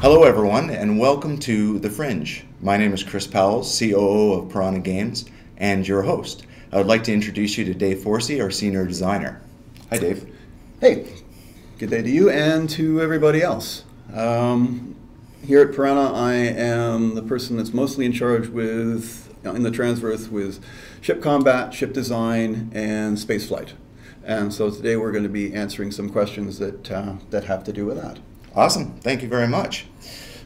Hello everyone and welcome to The Fringe. My name is Chris Pauwels, COO of Piranha Games and your host. I would like to introduce you to Dave Forsey, our senior designer. Hi Dave. Hey, good day to you and to everybody else. Here at Piranha I am the person that's mostly in charge with, in the Transverse with ship combat, ship design, and space flight. And so today we're going to be answering some questions that have to do with that. Awesome, thank you very much.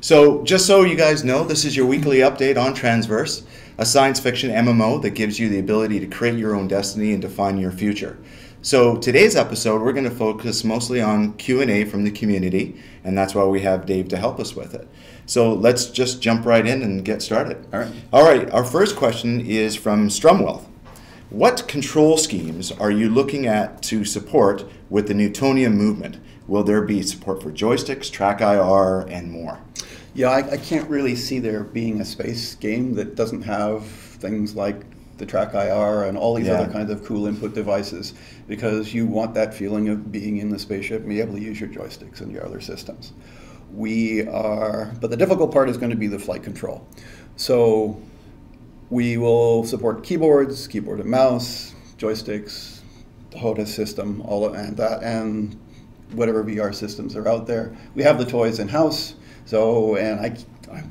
So just so you guys know, this is your weekly update on Transverse, a science fiction MMO that gives you the ability to create your own destiny and define your future. So today's episode, we're going to focus mostly on Q&A from the community, and that's why we have Dave to help us with it. So let's just jump right in and get started. All right, our first question is from Strumwealth. What control schemes are you looking at to support with the Newtonian movement? Will there be support for joysticks, track IR, and more? Yeah, I can't really see there being a space game that doesn't have things like the track IR and all these other kinds of cool input devices, because you want that feeling of being in the spaceship and be able to use your joysticks and your other systems. But the difficult part is going to be the flight control. So we will support keyboards, keyboard and mouse, joysticks, the HOTAS system, all of that, and whatever VR systems are out there. We have the toys in-house, and I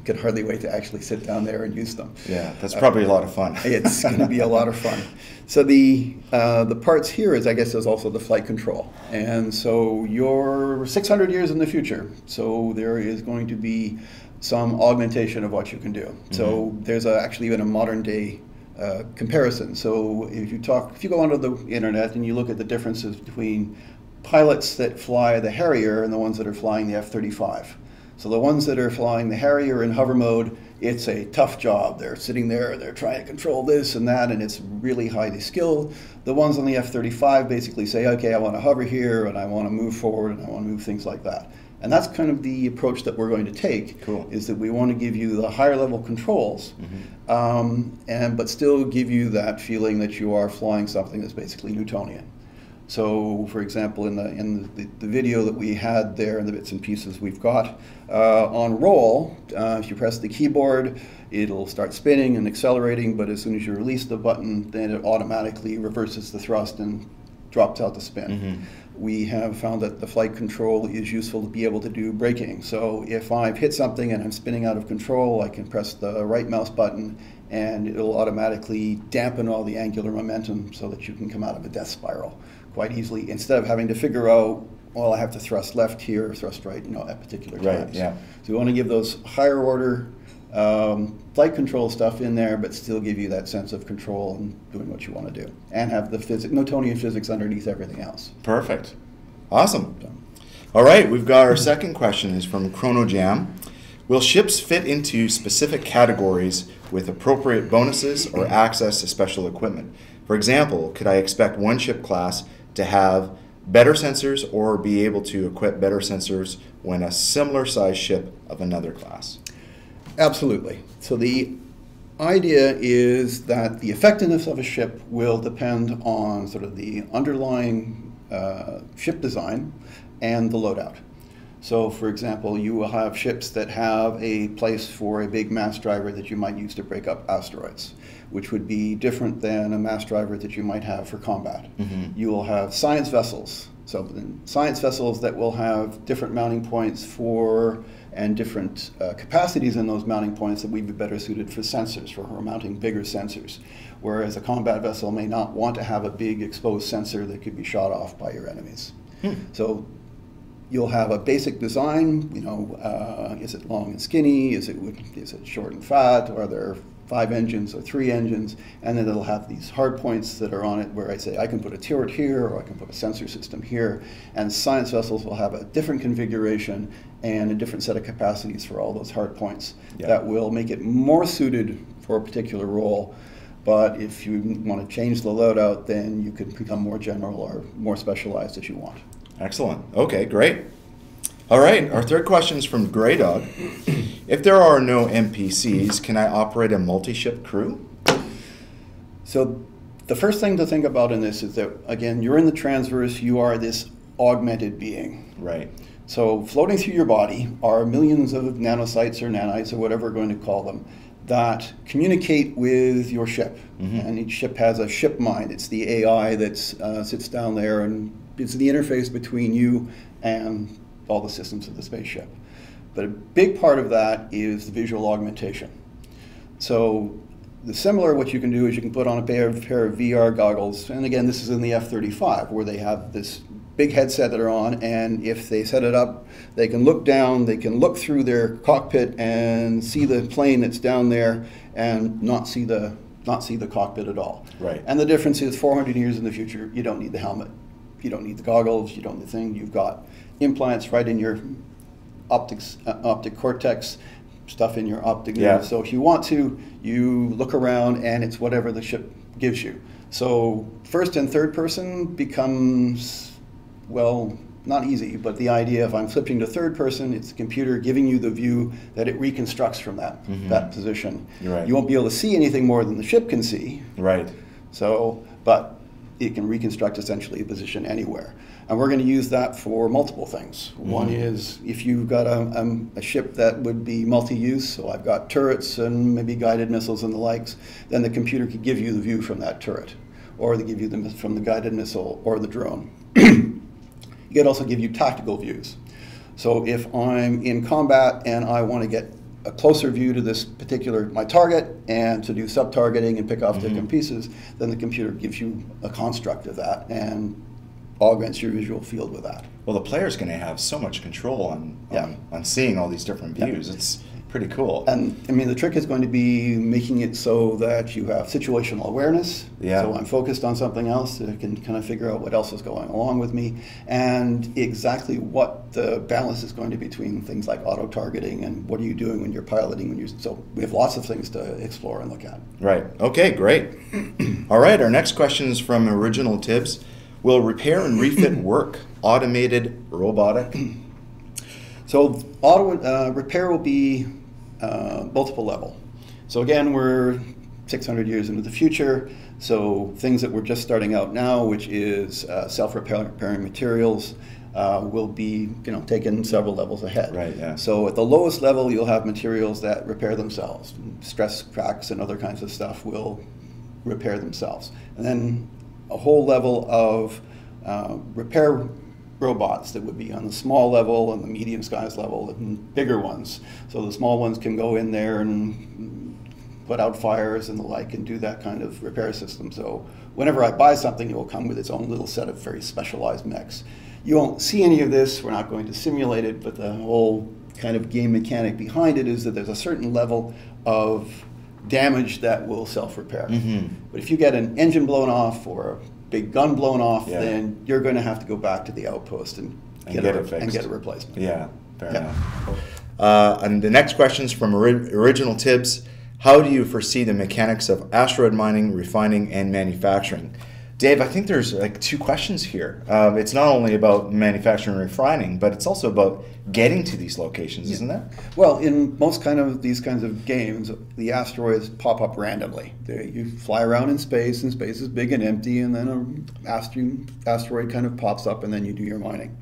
could hardly wait to actually sit down there and use them. Yeah, that's probably a lot of fun. It's going to be a lot of fun. So the parts here is also the flight control. And so you're 600 years in the future, so there is going to be some augmentation of what you can do. Mm-hmm. So there's actually even a modern day comparison. So if you go onto the internet and you look at the differences between pilots that fly the Harrier and the ones that are flying the F-35. So the ones that are flying the Harrier in hover mode, it's a tough job. They're sitting there, they're trying to control this and that, and it's really highly skilled. The ones on the F-35 basically say, okay, I want to hover here, and I want to move forward, and I want to move things like that. And that's kind of the approach that we're going to take, is that we want to give you the higher level controls, but still give you that feeling that you are flying something that's basically Newtonian. So, for example, in the video that we had there, and the bits and pieces we've got, on roll, if you press the keyboard, it'll start spinning and accelerating, but as soon as you release the button, then it automatically reverses the thrust and drops out the spin. Mm-hmm. We have found that the flight control is useful to be able to do braking. So if I've hit something and I'm spinning out of control, I can press the right mouse button and it'll automatically dampen all the angular momentum so that you can come out of a death spiral quite easily, instead of having to figure out, well, I have to thrust left here or thrust right, at particular times. Right, yeah. So we want to give those higher order flight control stuff in there, but still give you that sense of control and doing what you want to do, and have the Newtonian physics underneath everything else. Perfect. Awesome. All right, we've got our second question is from Chrono Jam. Will ships fit into specific categories with appropriate bonuses or access to special equipment? For example, could I expect one ship class to have better sensors or be able to equip better sensors when a similar size ship of another class? Absolutely. So the idea is that the effectiveness of a ship will depend on sort of the underlying ship design and the loadout. So, for example, you will have ships that have a place for a big mass driver that you might use to break up asteroids, which would be different than a mass driver that you might have for combat. Mm-hmm. You will have science vessels. So science vessels that will have different mounting points and different capacities in those mounting points that would be better suited for sensors, for mounting bigger sensors. Whereas a combat vessel may not want to have a big exposed sensor that could be shot off by your enemies. So you'll have a basic design, is it long and skinny, is it short and fat, or are there 5 engines or 3 engines, and then it'll have these hard points that are on it where I say I can put a turret here or I can put a sensor system here, and science vessels will have a different configuration and a different set of capacities for all those hard points that will make it more suited for a particular role. But if you want to change the loadout, then you can become more general or more specialized as you want. Excellent. Okay, great. All right, our third question is from Grey Dog. If there are no NPCs, can I operate a multi-ship crew? So the first thing to think about in this is that, again, you're in the Transverse, you are this augmented being. Right. So floating through your body are millions of nanocytes or nanites or whatever we're going to call them that communicate with your ship. And each ship has a ship mind. It's the AI that sits down there, and it's the interface between you and all the systems of the spaceship. But a big part of that is the visual augmentation. So the similar, what you can do is you can put on a pair of VR goggles, and again, this is in the F-35, where they have this big headset that are on, and if they set it up, they can look down, they can look through their cockpit and see the plane that's down there and not see the cockpit at all. Right. And the difference is 400 years in the future, you don't need the helmet, you don't need the goggles, you don't need the thing, you've got implants right in your optic cortex, stuff in your optic nerve. So if you want to, you look around and it's whatever the ship gives you. So first and third person becomes, well, not easy, but the idea if I'm flipping to third person, it's the computer giving you the view that it reconstructs from that position. Right. You won't be able to see anything more than the ship can see. Right. So, but it can reconstruct essentially a position anywhere. And we're going to use that for multiple things. One is if you've got a ship that would be multi-use, so I've got turrets and maybe guided missiles and the likes, then the computer could give you the view from that turret, or they give you them from the guided missile or the drone. It could also give you tactical views. So if I'm in combat and I want to get a closer view to this particular, my target, and to do sub-targeting and pick off different pieces, then the computer gives you a construct of that and augments your visual field with that. Well, the player's going to have so much control on seeing all these different views. It's pretty cool. And I mean, the trick is going to be making it so that you have situational awareness. So I'm focused on something else, I can kind of figure out what else is going along with me, and exactly what the balance is going to be between things like auto-targeting and what are you doing when you're piloting. So we have lots of things to explore and look at. Right. Okay, great. All right, our next question is from Original Tibbs. Will repair and refit work? Automated, robotic? So repair will be multiple level. So again, we're 600 years into the future. So things that we're just starting out now, which is self-repairing materials, will be taken several levels ahead. Right. Yeah. So at the lowest level, you'll have materials that repair themselves. Stress cracks and other kinds of stuff will repair themselves. And then a whole level of repair robots that would be on the small level and the medium size level and bigger ones. So the small ones can go in there and put out fires and the like and do that kind of repair system. So whenever I buy something, it will come with its own little set of very specialized mechs. You won't see any of this, we're not going to simulate it, but the whole kind of game mechanic behind it is that there's a certain level of damage that will self-repair. But if you get an engine blown off or a big gun blown off, then you're going to have to go back to the outpost and get it fixed and get a replacement. Yeah, fair enough. And the next question is from Original Tibbs. How do you foresee the mechanics of asteroid mining, refining, and manufacturing? Dave, I think there's like two questions here. It's not only about manufacturing and refining, but it's also about getting to these locations, isn't it? Well, in most these kinds of games, the asteroids pop up randomly. You fly around in space, and space is big and empty, and then an asteroid kind of pops up, and then you do your mining.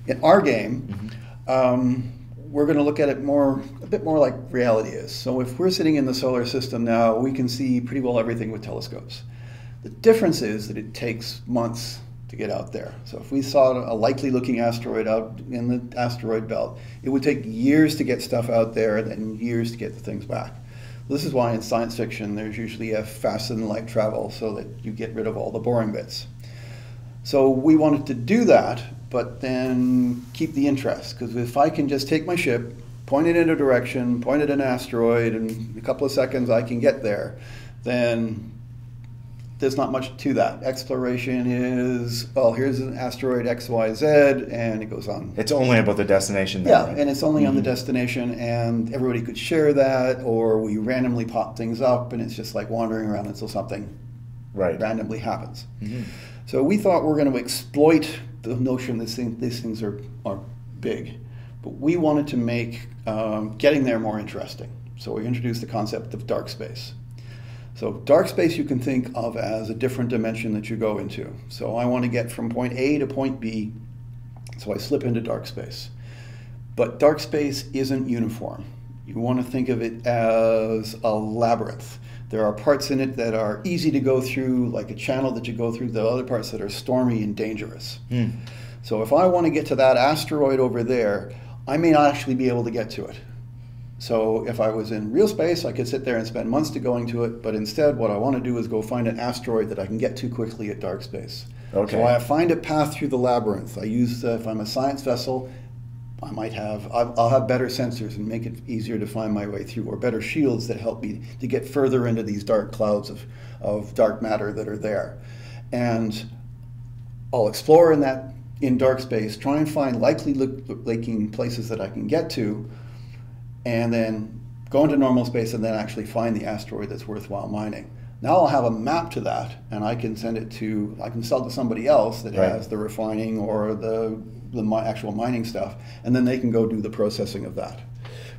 In our game, we're going to look at it a bit more like reality is. So if we're sitting in the solar system now, we can see pretty well everything with telescopes. The difference is that it takes months to get out there. So if we saw a likely looking asteroid out in the asteroid belt, it would take years to get stuff out there and then years to get the things back. This is why in science fiction there's usually a faster than light travel so that you get rid of all the boring bits. So we wanted to do that, but then keep the interest, because if I can just take my ship, point it in a direction, point it at an asteroid, and in a couple of seconds I can get there, then there's not much to that. Exploration is, well, here's an asteroid XYZ, and it goes on. It's only about the destination then, right? And it's only on the destination, and everybody could share that, or we randomly pop things up, and it's just like wandering around until something randomly happens. So we thought we're going to exploit the notion that these things are big, but we wanted to make getting there more interesting. So we introduced the concept of dark space. So dark space you can think of as a different dimension that you go into. So I want to get from point A to point B, So I slip into dark space. But dark space isn't uniform. You want to think of it as a labyrinth. There are parts in it that are easy to go through, like a channel that you go through. There are other parts that are stormy and dangerous. So if I want to get to that asteroid over there, I may not actually be able to get to it. So if I was in real space, I could sit there and spend months to going to it, but instead what I want to do is go find an asteroid that I can get to quickly at dark space. Okay. So I find a path through the labyrinth. I use, if I'm a science vessel, I'll have better sensors and make it easier to find my way through, or better shields that help me to get further into these dark clouds of dark matter that are there. And I'll explore in dark space, try and find likely looking places that I can get to, and then go into normal space and then actually find the asteroid that's worthwhile mining. Now I'll have a map to that, and I can sell to somebody else that has the refining or the actual mining stuff, and then they can go do the processing of that.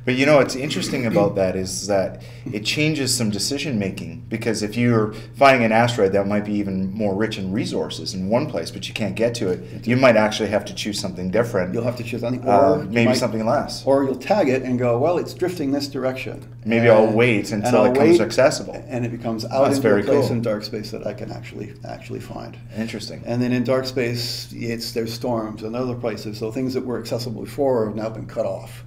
But you know what's interesting about that is that it changes some decision making, because if you're finding an asteroid that might be even more rich in resources in one place, but you can't get to it, you might actually have to choose something different. You'll have to choose something, or maybe something less. Or you'll tag it and go, well, it's drifting this direction. Maybe I'll wait until it becomes accessible. And it becomes out into a place in dark space that I can actually find. Interesting. And then in dark space, there's storms and other places, so things that were accessible before have now been cut off.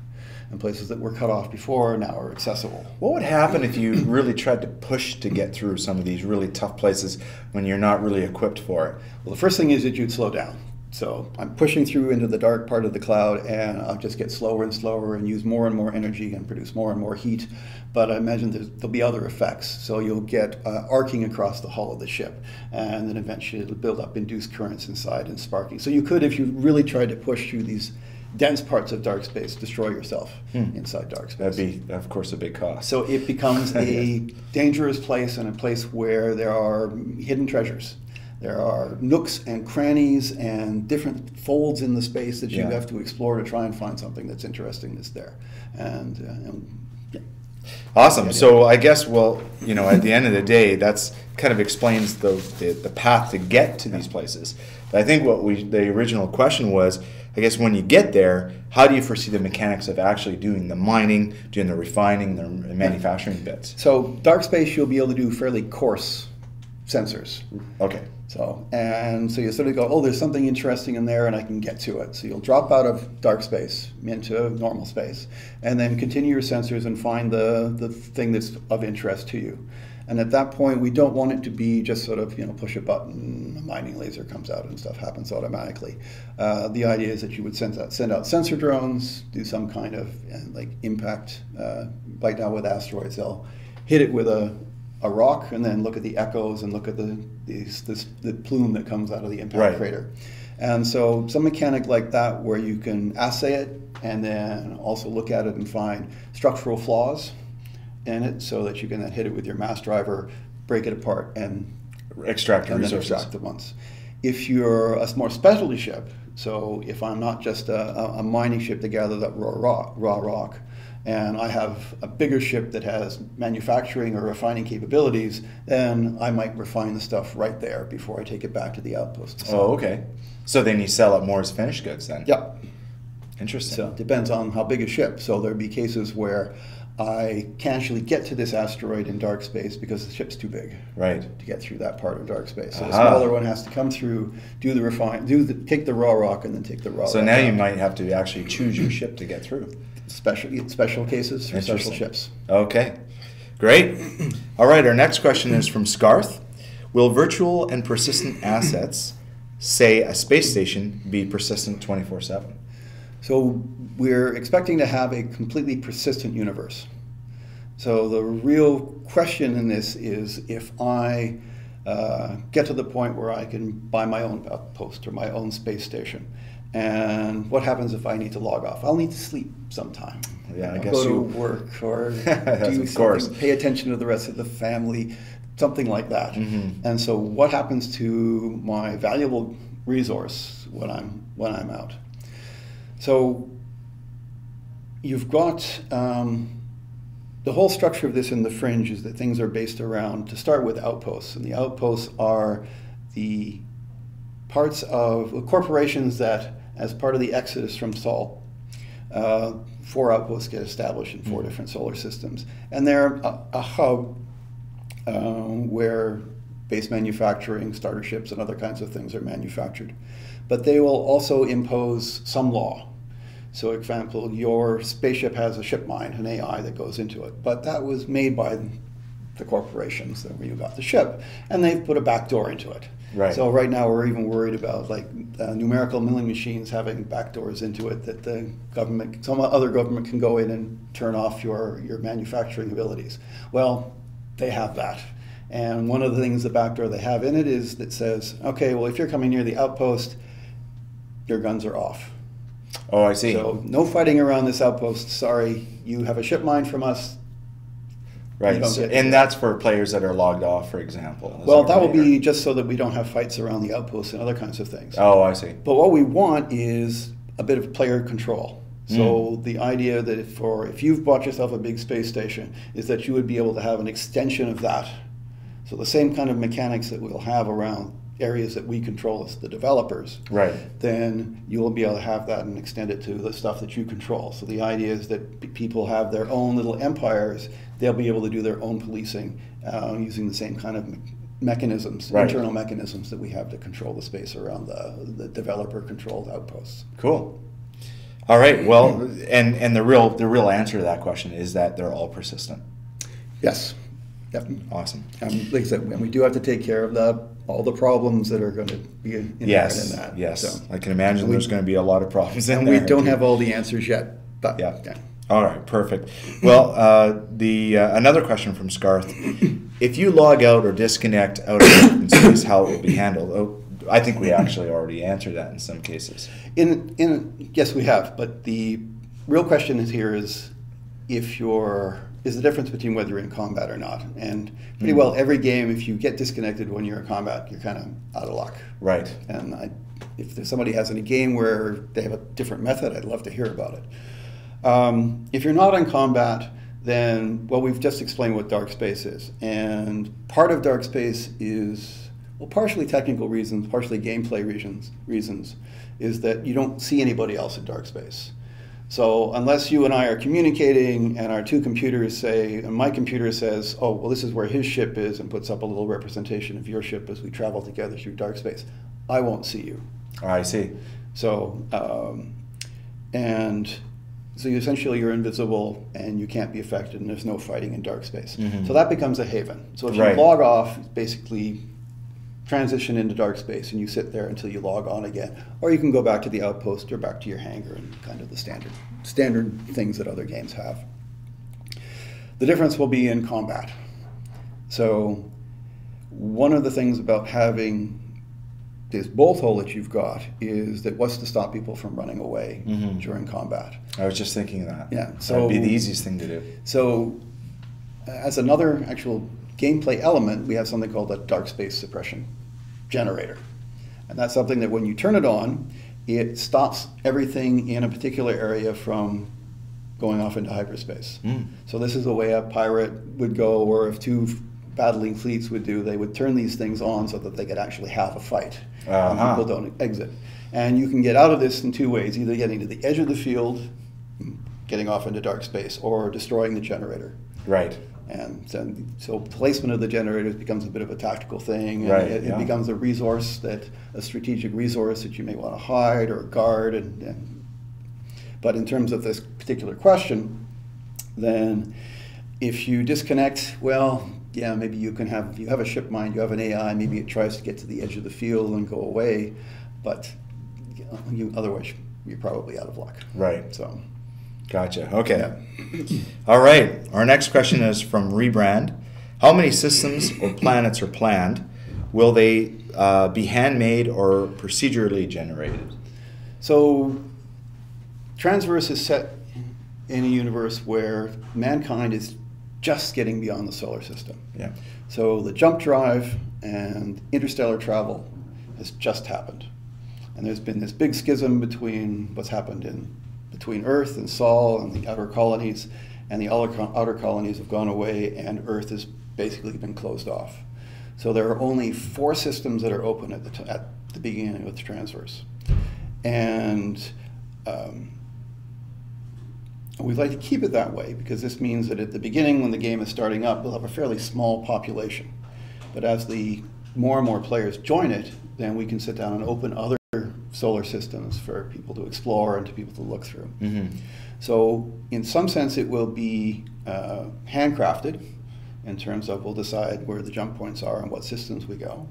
And places that were cut off before now are accessible. What would happen if you really tried to push to get through some of these really tough places when you're not really equipped for it? Well, the first thing is that you'd slow down. So I'm pushing through into the dark part of the cloud, and I'll just get slower and slower and use more and more energy and produce more and more heat. But I imagine there'll be other effects. So you'll get arcing across the hull of the ship, and then eventually it'll build up induced currents inside and sparking. So you could, if you really tried to push through these dense parts of dark space, destroy yourself inside dark space. That'd be, of course, a big cost. So it becomes a dangerous place, and a place where there are hidden treasures. There are nooks and crannies and different folds in the space that you have to explore to try and find something that's interesting that's there. Awesome. So I guess, well, you know, at the end of the day, that's kind of explains the path to get to these places. But I think the original question was, I guess when you get there, how do you foresee the mechanics of actually doing the mining, doing the refining, the manufacturing bits? So dark space, you'll be able to do fairly coarse sensors. Okay. So you sort of go, oh, there's something interesting in there and I can get to it. So you'll drop out of dark space into normal space, and then continue your sensors and find the thing that's of interest to you. And at that point, we don't want it to be just sort of, push a button, a mining laser comes out and stuff happens automatically. The idea is that you would send out sensor drones, do some kind of impact. Right now with asteroids, they'll hit it with a rock and then look at the echoes and look at the plume that comes out of the impact crater. And so some mechanic like that where you can assay it and then also look at it and find structural flaws in it, so that you can then hit it with your mass driver, break it apart, and extract the resources. Extract it once. If you're a more specialty ship, so if I'm not just a mining ship to gather that raw rock, and I have a bigger ship that has manufacturing or refining capabilities, then I might refine the stuff right there before I take it back to the outpost. Oh, okay. So then you sell it more as finished goods then? Yep. Interesting. So it depends on how big a ship. So there'd be cases where I can't actually get to this asteroid in dark space because the ship's too big to get through that part of dark space. So the smaller one has to come through, do the take the raw rock, and then take the raw rock. So now you might have to actually choose your ship to get through. Special cases for special ships. Okay, great. All right, our next question is from Scarth. Will virtual and persistent assets, say a space station, be persistent 24/7? So we're expecting to have a completely persistent universe. So the real question in this is, if I get to the point where I can buy my own outpost or my own space station, and what happens if I need to log off? I'll need to sleep sometime. Yeah, I guess go to work or do something, pay attention to the rest of the family, something like that. Mm-hmm. And so what happens to my valuable resource when I'm out? So you've got the whole structure of this in the Fringe is that things are based around, to start with, outposts. And the outposts are the parts of corporations that as part of the exodus from Sol, 4 outposts get established in 4 different solar systems. And they're a hub where base manufacturing, starter ships, and other kinds of things are manufactured. But they will also impose some law. So, for example, your spaceship has a ship mind, an AI that goes into it. But that was made by the corporations where you got the ship, and they've put a back door into it. Right. So right now we're even worried about like numerical milling machines having backdoors into it that the government, some other government can go in and turn off your manufacturing abilities. Well, they have that. And one of the things, the backdoor they have in it is that says, okay, well, if you're coming near the outpost, your guns are off. Oh, I see. So no fighting around this outpost. Sorry, you have a ship mine from us. Right, and that's for players that are logged off, for example. Well, that will be just so that we don't have fights around the outposts and other kinds of things. Oh, I see. But what we want is a bit of player control. So the idea that if you've bought yourself a big space station, is that you would be able to have an extension of that. So the same kind of mechanics that we'll have around areas that we control as the developers, right? Then you will be able to have that and extend it to the stuff that you control. So the idea is that people have their own little empires. They'll be able to do their own policing using the same kind of mechanisms, right, internal mechanisms that we have to control the space around the developer-controlled outposts. Cool. All right. Well, and the real answer to that question is that they're all persistent. Yes. Yep. Awesome. Like I said, and we do have to take care of all the problems that are going to be inherent in that. Yes. So, I can imagine there's going to be a lot of problems in and there. we don't have all the answers yet. But yeah. All right, perfect. Well, another question from Scarth. If you log out or disconnect out of open space, how it will be handled? Oh, I think we actually already answered that in some cases. Yes, we have. But the real question is the difference between whether you're in combat or not. And pretty well every game, if you get disconnected when you're in combat, you're kind of out of luck. Right. And if somebody has any game where they have a different method, I'd love to hear about it. If you're not in combat, then, well, we've just explained what dark space is. And part of dark space is, well, partially technical reasons, partially gameplay reasons, is that you don't see anybody else in dark space. So unless you and I are communicating and our two computers say, and my computer says, oh, well, this is where his ship is, and puts up a little representation of your ship as we travel together through dark space, I won't see you. I see. So, so essentially you're invisible and you can't be affected, and there's no fighting in dark space. Mm-hmm. So that becomes a haven. So if you log off, basically transition into dark space and you sit there until you log on again. Or you can go back to the outpost or back to your hangar and kind of the standard things that other games have. The difference will be in combat. So one of the things about having this bolt hole that you've got is that what's to stop people from running away during combat. I was just thinking that. Yeah, so that'd be the easiest thing to do. So as another actual gameplay element, we have something called a dark space suppression generator. And that's something that when you turn it on, it stops everything in a particular area from going off into hyperspace. So this is the way a pirate would go, or if two battling fleets would do, they would turn these things on so that they could actually have a fight. And people don't exit. And you can get out of this in two ways, either getting to the edge of the field, getting off into dark space, or destroying the generator. Right. And so placement of the generators becomes a bit of a tactical thing. And it becomes a resource, a strategic resource that you may want to hide or guard. But in terms of this particular question, then if you disconnect, well, yeah, maybe you have a ship mind, you have an AI, maybe it tries to get to the edge of the field and go away, but otherwise you're probably out of luck. Right. So. Gotcha. Okay. Yeah. All right. Our next question is from Rebrand. How many systems or planets are planned? Will they be handmade or procedurally generated? So, Transverse is set in a universe where mankind is just getting beyond the solar system. Yeah. So the jump drive and interstellar travel has just happened. And there's been this big schism between what's happened between Earth and Sol and the outer colonies, and the outer colonies have gone away and Earth has basically been closed off. So there are only 4 systems that are open at the beginning of the Transverse. And we'd like to keep it that way because this means that at the beginning, when the game is starting up, we'll have a fairly small population. But as more and more players join it, then we can sit down and open other solar systems for people to explore and to people to look through. Mm-hmm. So in some sense, it will be handcrafted in terms of we'll decide where the jump points are and what systems we go.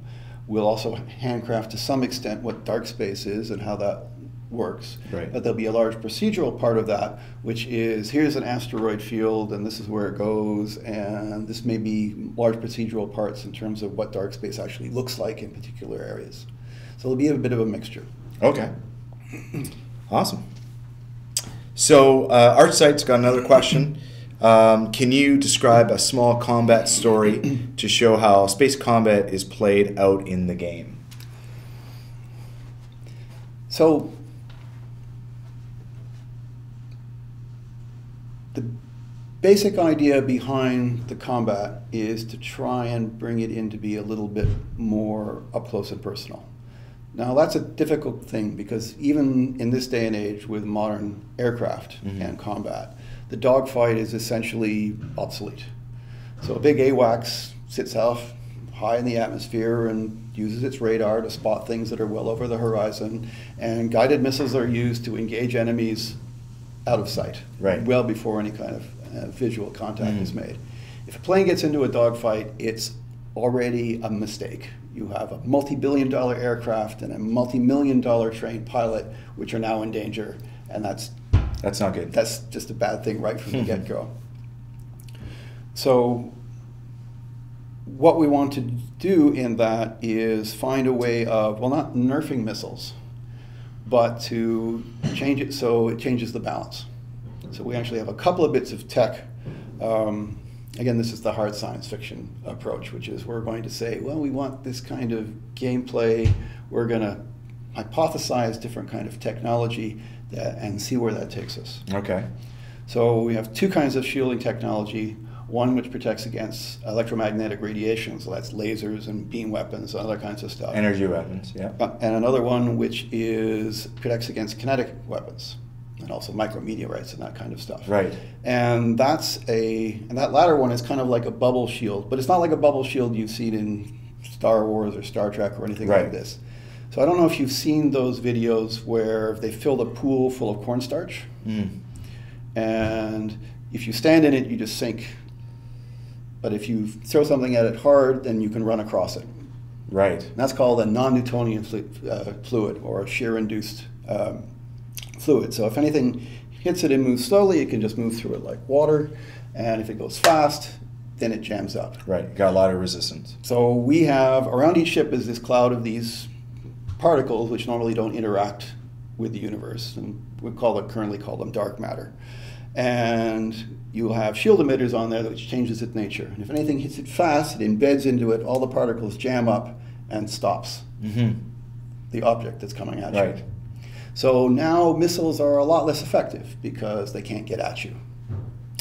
We'll also handcraft to some extent what dark space is and how that works. Right. But there'll be a large procedural part of that, which is here's an asteroid field and this is where it goes, and this may be large procedural parts in terms of what dark space actually looks like in particular areas. So it'll be a bit of a mixture. Okay. Awesome. So ArtSite's got another question. Can you describe a small combat story to show how space combat is played out in the game? So the basic idea behind the combat is to try and bring it in to be a little bit more up close and personal. Now that's a difficult thing because even in this day and age with modern aircraft and combat, the dogfight is essentially obsolete. So a big AWACS sits off high in the atmosphere and uses its radar to spot things that are well over the horizon, and guided missiles are used to engage enemies out of sight, well before any kind of visual contact is made. If a plane gets into a dogfight, it's already a mistake. You have a multi-billion-dollar aircraft and a multi-million-dollar trained pilot, which are now in danger, and that's not good. That's just a bad thing right from the get-go. So what we want to do in that is find a way of, well, not nerfing missiles, but to change it so it changes the balance. So we actually have a couple of bits of tech. Again, this is the hard science fiction approach, which is we're going to say, well, we want this kind of gameplay. We're going to hypothesize different kind of technology and see where that takes us. Okay. So we have two kinds of shielding technology. One which protects against electromagnetic radiation, so that's lasers and beam weapons and other kinds of stuff. Energy weapons, yeah. And another one which protects against kinetic weapons, and also micrometeorites and that kind of stuff. Right. And that latter one is kind of like a bubble shield, but it's not like a bubble shield you've seen in Star Wars or Star Trek or anything like this. So I don't know if you've seen those videos where they filled a pool full of cornstarch, and if you stand in it, you just sink. But if you throw something at it hard, then you can run across it. Right. And that's called a non-Newtonian fluid, or a shear-induced fluid. So if anything hits it and moves slowly, it can just move through it like water. And if it goes fast, then it jams up. Right. Got a lot of resistance. So we have, around each ship is this cloud of these particles which normally don't interact with the universe. And we currently call them dark matter. And you'll have shield emitters on there which changes its nature. And if anything hits it fast, it embeds into it, all the particles jam up and stops the object that's coming at you. So now missiles are a lot less effective because they can't get at you.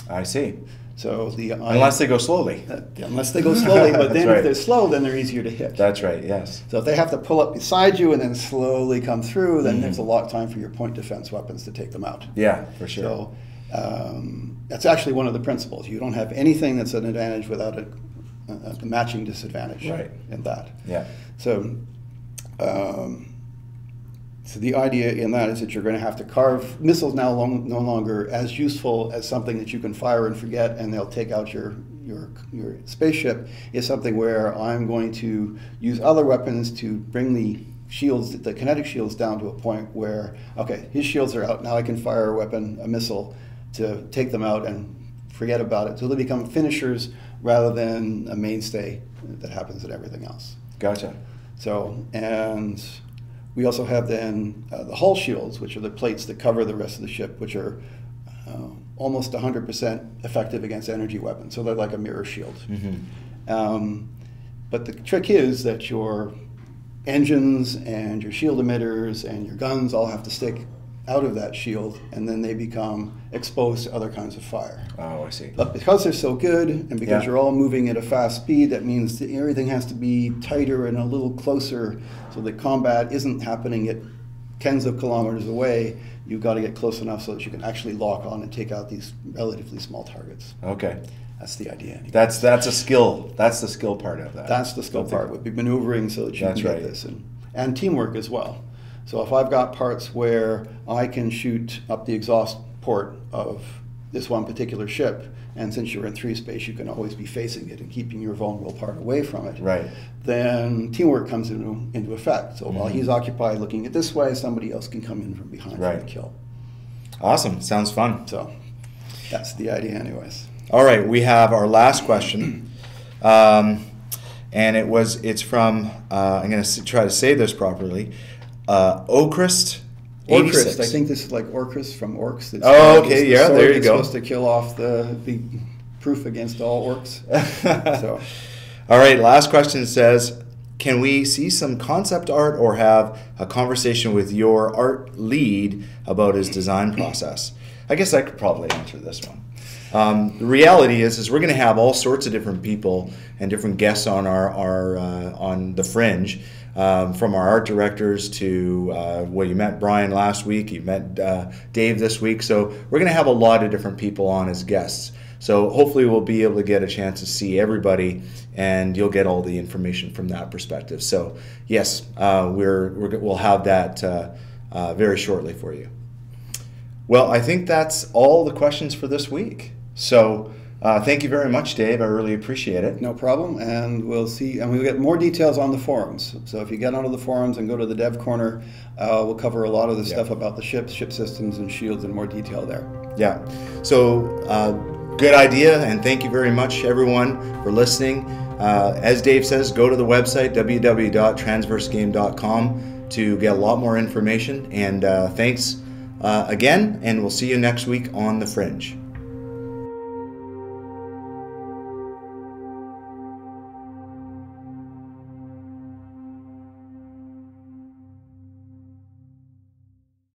I see. So unless they go slowly. Unless they go slowly, but then if they're slow, then they're easier to hit. That's right, yes. So if they have to pull up beside you and then slowly come through, then there's a lot of time for your point defense weapons to take them out. Yeah, for sure. So that's actually one of the principles. You don't have anything that's an advantage without a matching disadvantage in that. Yeah. So, so the idea in that is that you're going to have to carve missiles now no longer as useful as something that you can fire and forget and they'll take out your spaceship. Is something where I'm going to use other weapons to bring the shields, the kinetic shields, down to a point where, okay, his shields are out, now I can fire a missile to take them out and forget about it. So they become finishers rather than a mainstay that happens in everything else. Gotcha. So, and we also have then the hull shields, which are the plates that cover the rest of the ship, which are almost 100% effective against energy weapons. So they're like a mirror shield. But the trick is that your engines and your shield emitters and your guns all have to stick out of that shield, and then they become exposed to other kinds of fire. Oh, I see. But because they're so good, and because you're all moving at a fast speed, that means that everything has to be tighter and a little closer, so that combat isn't happening at tens of kilometers away, you've got to get close enough so that you can actually lock on and take out these relatively small targets. Okay. That's the idea. Anyway. That's a skill. That's the skill part of that. That's the skill part, would be maneuvering so that you can get this. And teamwork as well. So if I've got parts where I can shoot up the exhaust port of this one particular ship, and since you're in 3 space, you can always be facing it and keeping your vulnerable part away from it. Right. Then teamwork comes into effect. So while he's occupied looking at this way, somebody else can come in from behind for the kill. Awesome. Sounds fun. So that's the idea anyways. All right. We have our last question. And it's from, I'm going to try to say this properly, Ocrist. Orcrist. I think this is like Orcrist from Orcs. It's okay, yeah, there you go. It's supposed to kill off the proof against all orcs. So. All right, last question says, can we see some concept art or have a conversation with your art lead about his design process? I guess I could probably answer this one. The reality is we're going to have all sorts of different people and different guests on on the Fringe, from our art directors to well, you met Brian last week, you met Dave this week, so we're going to have a lot of different people on as guests. So hopefully we'll be able to get a chance to see everybody, and you'll get all the information from that perspective. So yes, we'll have that very shortly for you. Well, I think that's all the questions for this week. So thank you very much, Dave. I really appreciate it. No problem. And we'll see, and we'll get more details on the forums. So if you get onto the forums and go to the dev corner, we'll cover a lot of the stuff about the ships, ship systems, and shields in more detail there. Yeah. So good idea, and thank you very much, everyone, for listening. As Dave says, go to the website, www.transversegame.com, to get a lot more information. And thanks again, and we'll see you next week on The Fringe.